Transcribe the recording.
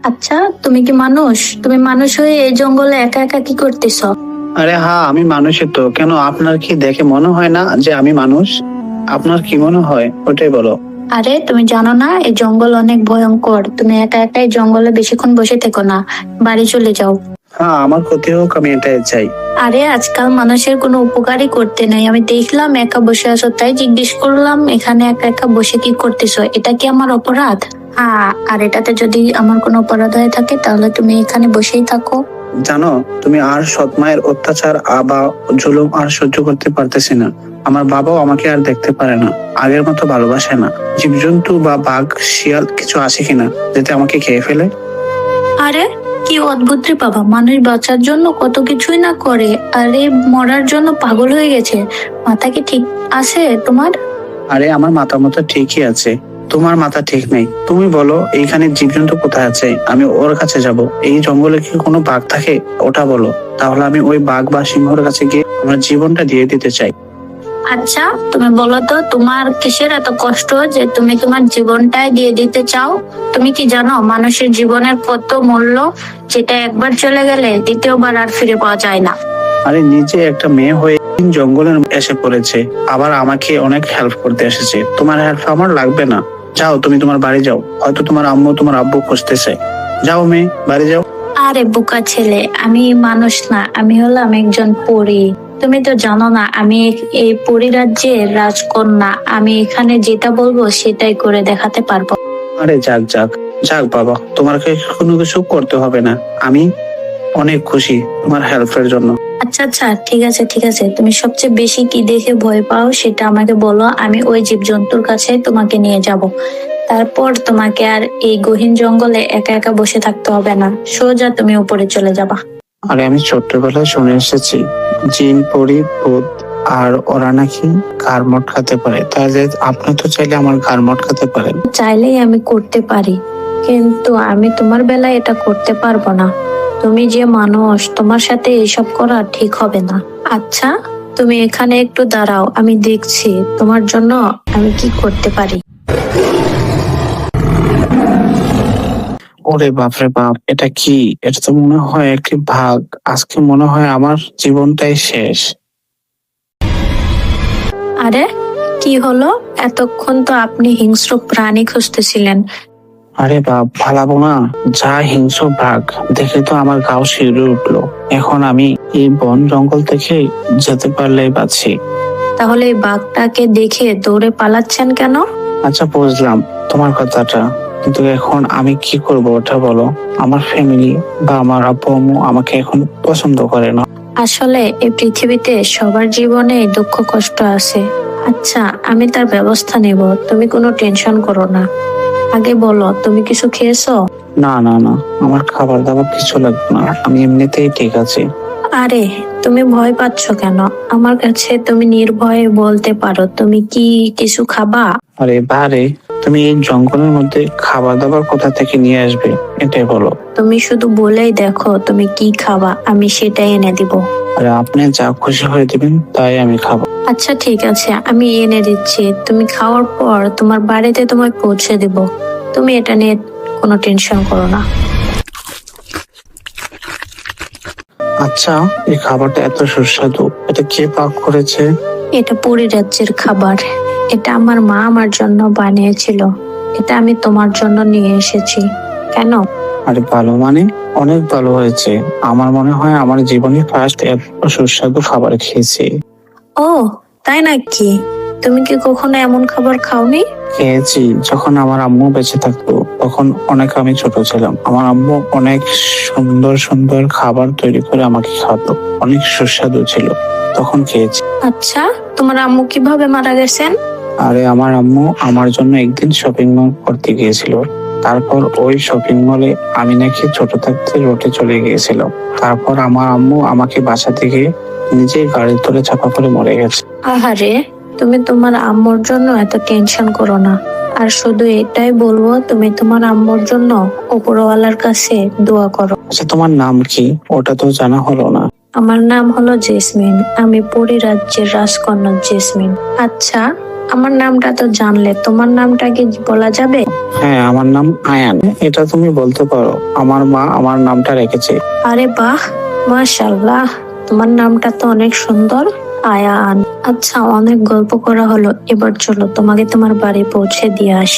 আচ্ছা, তুমি কি মানুষ? তুমি মানুষ হয়ে এই জঙ্গলে একা একা কি করতেছ? আরে হ্যাঁ, আমি মানুষই তো। কেন, আপনার কি দেখে মনে হয় না যে আমি মানুষ? আপনার কি মনে হয় ওটাই বলো। আরে তুমি জানো না এই জঙ্গল অনেক ভয়ঙ্কর। তুমি একা একা এই জঙ্গলে বেশিক্ষণ বসে থেকো না, বাড়ি চলে যাও। হ্যাঁ, আমার ক্ষতি হোক, আমি এটাই চাই। আরে আজকাল মানুষের কোনো উপকারই করতে নাই। আমি দেখলাম একা বসে আছো, তাই জিজ্ঞেস করলাম এখানে একা একা বসে কি করতেছো, এটা কি আমার অপরাধ? হ্যাঁ, আর এটাতে যদি আমার কোনো অপরাধ হয়ে থাকে তাহলে তুমি এখানে বসেই থাকো। জানো, তুমি আর সৎ মায়ের অত্যাচার বা জুলুম আর সহ্য করতে পারতেছি না। আমার বাবাও আমাকে আর দেখতে পারে না, আগের মতো ভালোবাসে না। জীবজন্তু বা বাঘ শিয়াল কিছু আসে কিনা যাতে আমাকে খেয়ে ফেলে। আরে কি অদ্ভুত রে বাবা, মানুষ বাঁচার জন্য কত কিছুই না করে, আরে মরার জন্য পাগল হয়ে গেছে। মাথা কি ঠিক আছে তোমার? আরে আমার মাথার মতো ঠিকই আছে, তোমার মাথা ঠিক নেই। তুমি বলো এইখানে জীবজন্তু কোথায় আছে, আমি ওর কাছে যাব। এই জঙ্গলে কি কোনো বাঘ থাকে ওটা বলো, তাহলে আমি ওই বাঘ বা সিংহর কাছে গিয়ে আমার জীবনটা দিয়ে দিতে চাই। আচ্ছা তুমি বলো তো, তোমার কিসের এত কষ্ট যে তুমি তোমার জীবনটাই দিয়ে দিতে চাও? তুমি কি জানো মানুষের জীবনের কত মূল্য, যেটা একবার চলে গেলে দ্বিতীয়বার আর ফিরে পাওয়া যায় না? আরে নিজে একটা মেয়ে হয়ে জঙ্গলের এসে পড়েছে, আবার আমাকে অনেক হেল্প করতে এসেছে। তোমার হেল্প আমার লাগবে না। যাও, তুমি তোমার বাড়ি যাও, হয়তো তোমার আম্মু তোমার আব্বু খুঁজতেছে। যাও মেয়ে, বাড়ি যাও। আরে বোকা ছেলে, আমি মানুষ না, আমি হলাম একজন পরী। তুমি তো জানো না আমি এই পরিরাজ্যের রাজকন্যা। আমি এখানে যেটা বলবো সেটাই করে দেখাতে পারবো। আরে যাক যাক যাক বাবা, তোমাকে কোনো কিছু করতে হবে না। আমি অনেক খুশি তোমার হেল্পের জন্য। আচ্ছা আচ্ছা, ঠিক আছে ঠিক আছে, তুমি সবচেয়ে বেশি কি দেখে ভয় পাও সেটা আমাকে বলো, আমি ওই জীবজন্তুর কাছে তোমাকে নিয়ে যাব। তারপর তোমাকে আর এই গহীন জঙ্গলে একা একা বসে থাকতে হবে না, সোজা তুমি উপরে চলে যাবা। আরে আমি ছোট্টবেলায় শুনে এসেছি জিন পরি ভূত আর ওরা নাকি ঘাড় মটকাতে পারে, তাহলে আপনি তো চাইলে আমার ঘাড় মটকাতে পারেন। চাইলেই আমি করতে পারি, কিন্তু আমি তোমার বেলায় এটা করতে পারবো না। তুমি যে মানুষ, তোমার সাথে এসব করা ঠিক হবে না। আচ্ছা তুমি এখানে একটু দাঁড়াও, আমি দেখছি তোমার জন্য আমি কি করতে পারি। ওরে বাপরে বাপ, এটা কি? এটা তো মনে হয় একটি ভাগ। আজকে মনে হয় আমার জীবনটাই শেষ। আরে কি হলো? এতক্ষণ তো আপনি হিংস্র প্রাণী খুঁজতেছিলেন। আরে বাপ, পালাবো না? যা হিংস্র ভাগ দেখে তো আমার গাও শিউরে উঠলো। এখন আমি এই বন জঙ্গল থেকে যেতে পারলেই বাঁচি। তাহলে এই বাঘটাকে দেখে দৌড়ে পালাচ্ছেন কেন? আচ্ছা বুঝলাম তোমার কথাটা, কিন্তু এখন আমি কি করব ওটা বলো। আমার ফ্যামিলি বা আমার আব্বু আম্মু আমাকে এখন পছন্দ করে না। আসলে এই পৃথিবীতে সবার জীবনে দুঃখ কষ্ট আছে। আচ্ছা আমি তার ব্যবস্থা নেব, তুমি কোনো টেনশন করো না। আগে বলো, তুমি কিছু খেয়েছো? না না না, আমার খাবার দাবার কিছু লাগবে না, আমি এমনিতেই ঠিক আছি। আরে তুমি ভয় পাচ্ছ কেন? আমার কাছে তুমি নির্ভয়ে বলতে পারো, তুমি কি কিছু খাবা? আরে বারে, তুমি এই জঙ্গলের মধ্যে খাবার দাবার কোথা থেকে নিয়ে আসবে এটাই বলো। তুমি শুধু বলেই দেখো তুমি কি খাবা, আমি সেটাই এনে দিব। আরে আপনি যা খুশি হয়ে দিবেন তাই আমি খাবো। আচ্ছা ঠিক আছে, আমি এনে দিচ্ছি। তুমি খাওয়ার পর তোমার বাড়িতে তোমায় পৌঁছে দিব। তুমি এটা নিয়ে কোনো টেনশন করো না। আচ্ছা, এই খাবারটা এত সুস্বাদু, এটা কে পাক করেছে? এটা পরিরাজ্যের খাবার। এটা আমার মা আমার জন্য বানিয়েছিল। এটা আমি তোমার জন্য নিয়ে এসেছি। কেন? আরে ভালো মানে অনেক ভালো হয়েছে। আমার মনে হয় আমার জীবনে ফার্স্ট এত সুস্বাদু খাবার খেয়েছি। ও তাই নাকি? তুমি কি কখনো এমন খাবার খাওনি? খেয়েছি যখন আমার আম্মু বেঁচে থাকতো, তখন অনেক আমি ছোট ছিলাম। আমার আম্মু অনেক সুন্দর সুন্দর খাবার তৈরি করে আমাকে খাওয়াতো, অনেক সুস্বাদু ছিল, তখন খেয়েছি। আচ্ছা তোমার আম্মু কিভাবে মারা গেছেন? আরে আমার আম্মু আমার জন্য একদিন শপিং মল করতে গিয়েছিল। তারপর ওই শপিং মলে আমি নাকি ছোট থাকতে রোটে চলে গিয়েছিলাম। তারপর আমার আম্মু আমাকে বাসা থেকে নিজেই গাড়ির তলে চাপা পড়ে মরে গেছে। আহারে, তুমি তোমার আম্মুর জন্য এত টেনশন করো না। আর শুধু এটাই বলবো, তুমি তোমার আম্মুর জন্য উপরওয়ালার কাছে দোয়া করো। আচ্ছা তোমার নাম কি, ওটা তো জানা হলো না। আমার নাম হলো জেসমিন, আমি পরিরাজ্যের রাজকন্যা জেসমিন। আচ্ছা আমার নামটা তো জানলে, তোমার নামটা কি বলা যাবে? হ্যাঁ, আমার নাম আয়ান, এটা তুমি বলতে পারো। আমার মা আমার নামটা রেখেছে। আরে বাহ, মাশাআল্লাহ, তোমার নামটা তো অনেক সুন্দর, আয়ান। আচ্ছা, অনেক গল্প করা হলো, এবার চলো তোমাকে তোমার বাড়ি পৌঁছে দিয়ে আসি।